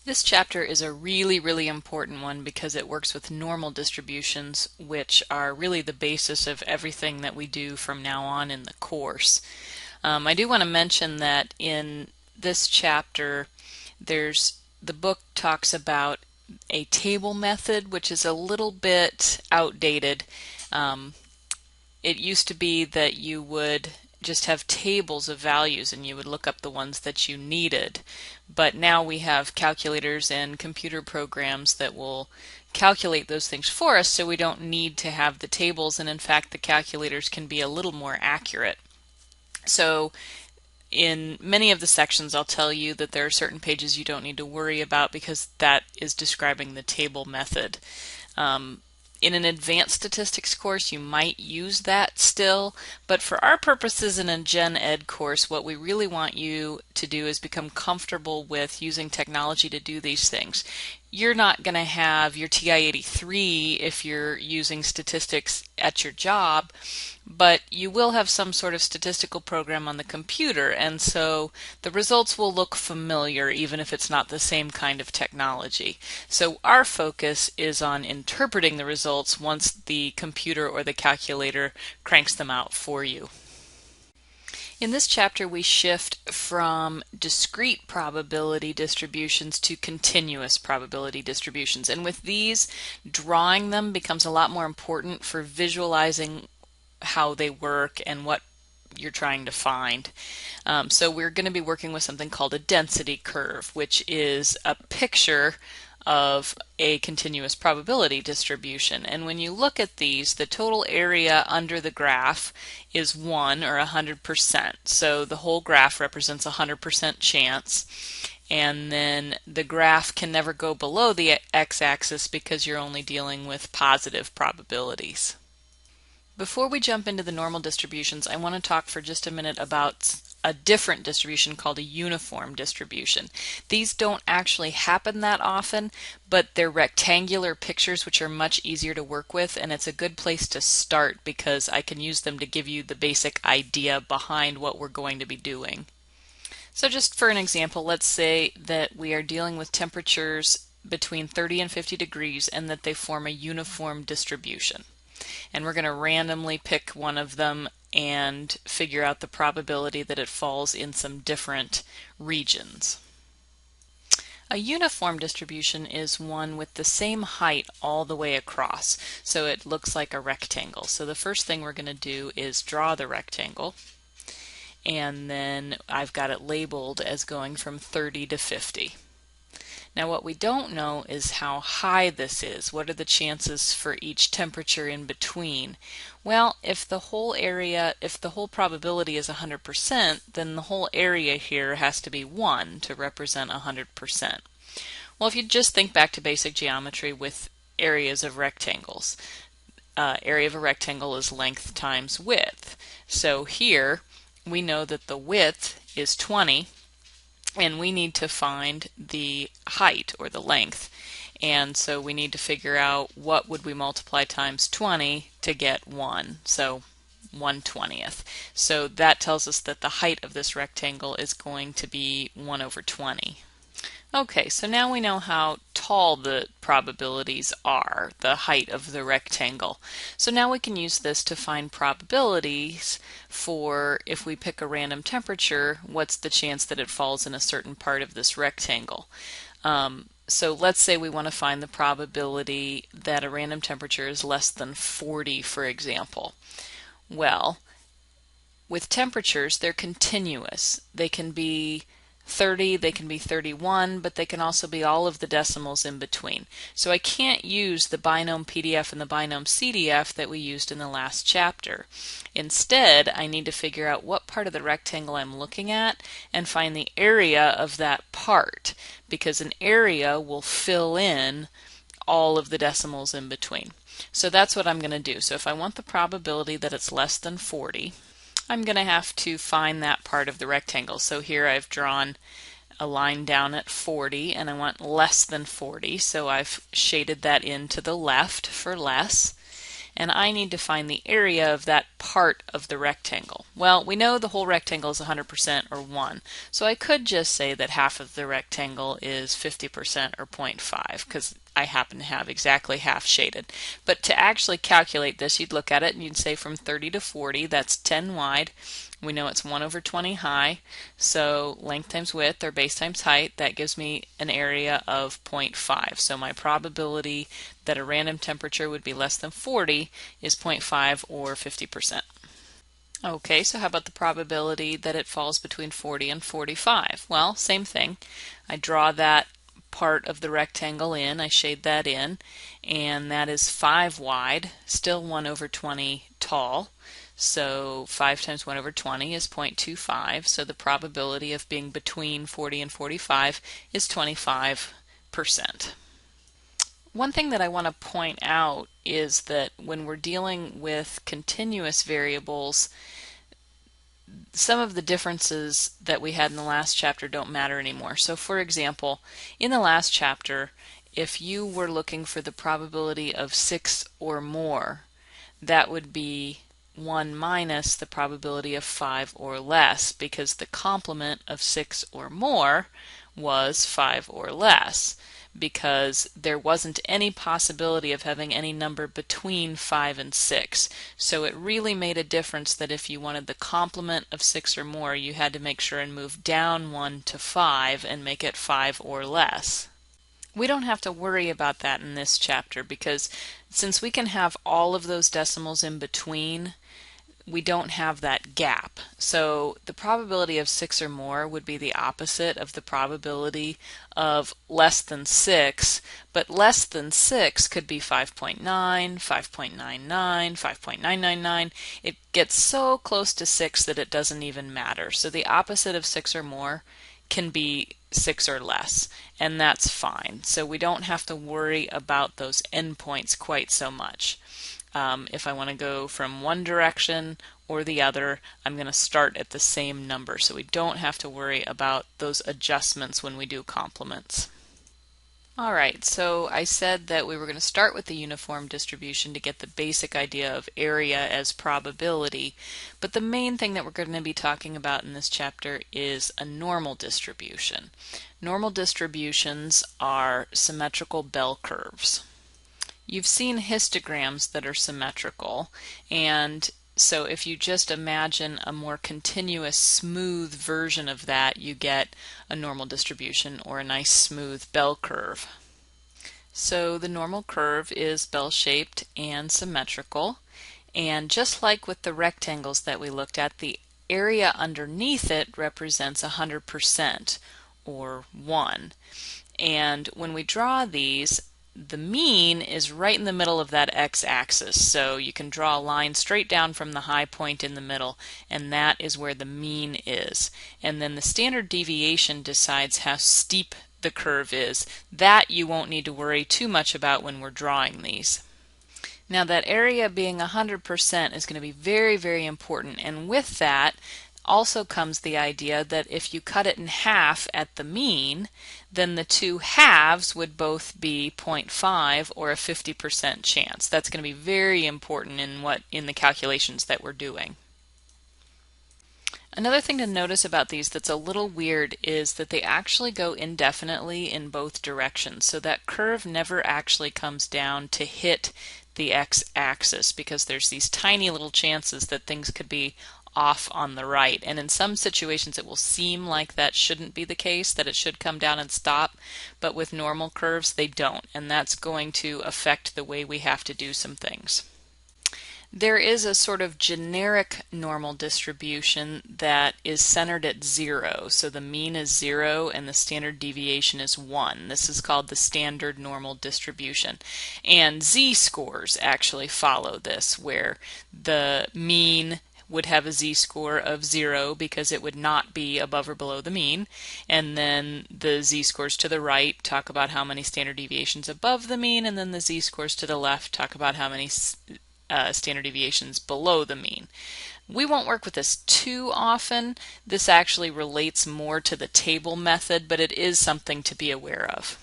This chapter is a really important one because it works with normal distributions, which are really the basis of everything that we do from now on in the course. I do want to mention that in this chapter, the book talks about a table method, which is a little bit outdated. It used to be that you would just have tables of values and you would look up the ones that you needed. But now we have calculators and computer programs that will calculate those things for us, so we don't need to have the tables, and in fact the calculators can be a little more accurate. So in many of the sections I'll tell you that there are certain pages you don't need to worry about because that is describing the table method. In an advanced statistics course, you might use that still, but for our purposes in a Gen Ed course, what we really want you to do is become comfortable with using technology to do these things. You're not going to have your TI-83 if you're using statistics at your job, but you will have some sort of statistical program on the computer, and so the results will look familiar even if it's not the same kind of technology. So our focus is on interpreting the results once the computer or the calculator cranks them out for you. In this chapter, we shift from discrete probability distributions to continuous probability distributions. And with these, drawing them becomes a lot more important for visualizing how they work and what you're trying to find. So we're going to be working with something called a density curve, which is a picture of a continuous probability distribution. And when you look at these, the total area under the graph is 1 or 100%. So the whole graph represents a 100% chance. And then the graph can never go below the x-axis because you're only dealing with positive probabilities. Before we jump into the normal distributions, I want to talk for just a minute about a different distribution called a uniform distribution. These don't actually happen that often, but they're rectangular pictures which are much easier to work with, and it's a good place to start because I can use them to give you the basic idea behind what we're going to be doing. So just for an example, let's say that we are dealing with temperatures between 30 and 50 degrees and that they form a uniform distribution. And we're going to randomly pick one of them and figure out the probability that it falls in some different regions. A uniform distribution is one with the same height all the way across, so it looks like a rectangle. So the first thing we're going to do is draw the rectangle, and then I've got it labeled as going from 30 to 50. Now what we don't know is how high this is. What are the chances for each temperature in between? Well, if the whole probability is 100%, then the whole area here has to be 1 to represent 100%. Well, if you just think back to basic geometry with areas of rectangles, area of a rectangle is length times width. So here we know that the width is 20, and we need to find the height or the length, and so we need to figure out what would we multiply times 20 to get 1, so 1/20th. So that tells us that the height of this rectangle is going to be 1 over 20. Okay, so now we know how tall the probabilities are, the height of the rectangle. So now we can use this to find probabilities for if we pick a random temperature, what's the chance that it falls in a certain part of this rectangle. So let's say we want to find the probability that a random temperature is less than 40, for example. Well, with temperatures, they're continuous. They can be 30, they can be 31, but they can also be all of the decimals in between. So I can't use the binom PDF and the binom CDF that we used in the last chapter. Instead, I need to figure out what part of the rectangle I'm looking at and find the area of that part, because an area will fill in all of the decimals in between. So that's what I'm going to do. So if I want the probability that it's less than 40, I'm going to have to find that part of the rectangle. So here I've drawn a line down at 40 and I want less than 40, so I've shaded that in to the left for less. and I need to find the area of that part of the rectangle. Well, we know the whole rectangle is 100% or 1, so I could just say that half of the rectangle is 50% or 0.5 because I happen to have exactly half shaded. But to actually calculate this, you'd look at it and you'd say from 30 to 40, that's 10 wide. We know it's 1 over 20 high, so length times width, or base times height, that gives me an area of 0.5. So my probability that a random temperature would be less than 40 is 0.5 or 50%. Okay, so how about the probability that it falls between 40 and 45? Well, same thing. I draw that part of the rectangle in, I shade that in, and that is 5 wide, still 1 over 20 tall. So 5 times 1 over 20 is 0.25, so the probability of being between 40 and 45 is 25%. One thing that I want to point out is that when we're dealing with continuous variables, some of the differences that we had in the last chapter don't matter anymore. So for example, in the last chapter, if you were looking for the probability of 6 or more, that would be 1 minus the probability of 5 or less, because the complement of 6 or more was 5 or less, because there wasn't any possibility of having any number between 5 and 6. So it really made a difference that if you wanted the complement of 6 or more, you had to make sure and move down 1 to 5 and make it 5 or less. We don't have to worry about that in this chapter, because since we can have all of those decimals in between, we don't have that gap. So the probability of 6 or more would be the opposite of the probability of less than 6, but less than 6 could be 5.9, 5.99, 5.999. It gets so close to 6 that it doesn't even matter. So the opposite of 6 or more can be 6 or less, and that's fine. So we don't have to worry about those endpoints quite so much. If I want to go from one direction or the other, I'm going to start at the same number, so we don't have to worry about those adjustments when we do complements. Alright, so I said that we were going to start with the uniform distribution to get the basic idea of area as probability, but the main thing that we're going to be talking about in this chapter is a normal distribution. Normal distributions are symmetrical bell curves. You've seen histograms that are symmetrical, and so if you just imagine a more continuous, smooth version of that, you get a normal distribution or a nice smooth bell curve. So the normal curve is bell-shaped and symmetrical, and just like with the rectangles that we looked at, the area underneath it represents 100% or 1. And when we draw these, the mean is right in the middle of that x-axis, so you can draw a line straight down from the high point in the middle, and that is where the mean is. And then the standard deviation decides how steep the curve is. That you won't need to worry too much about when we're drawing these. Now that area being 100% is going to be very, very important, and with that also comes the idea that if you cut it in half at the mean, then the two halves would both be 0.5 or a 50% chance. That's going to be very important in the calculations that we're doing. Another thing to notice about these that's a little weird is that they actually go indefinitely in both directions. So that curve never actually comes down to hit the x-axis, because there's these tiny little chances that things could be off on the right, and in some situations it will seem like that shouldn't be the case, that it should come down and stop, but with normal curves they don't, and that's going to affect the way we have to do some things. There is a sort of generic normal distribution that is centered at 0, so the mean is 0 and the standard deviation is 1. This is called the standard normal distribution, and z-scores actually follow this, where the mean would have a z-score of 0 because it would not be above or below the mean, and then the z-scores to the right talk about how many standard deviations above the mean, and then the z-scores to the left talk about how many standard deviations below the mean. We won't work with this too often. This actually relates more to the table method, but it is something to be aware of.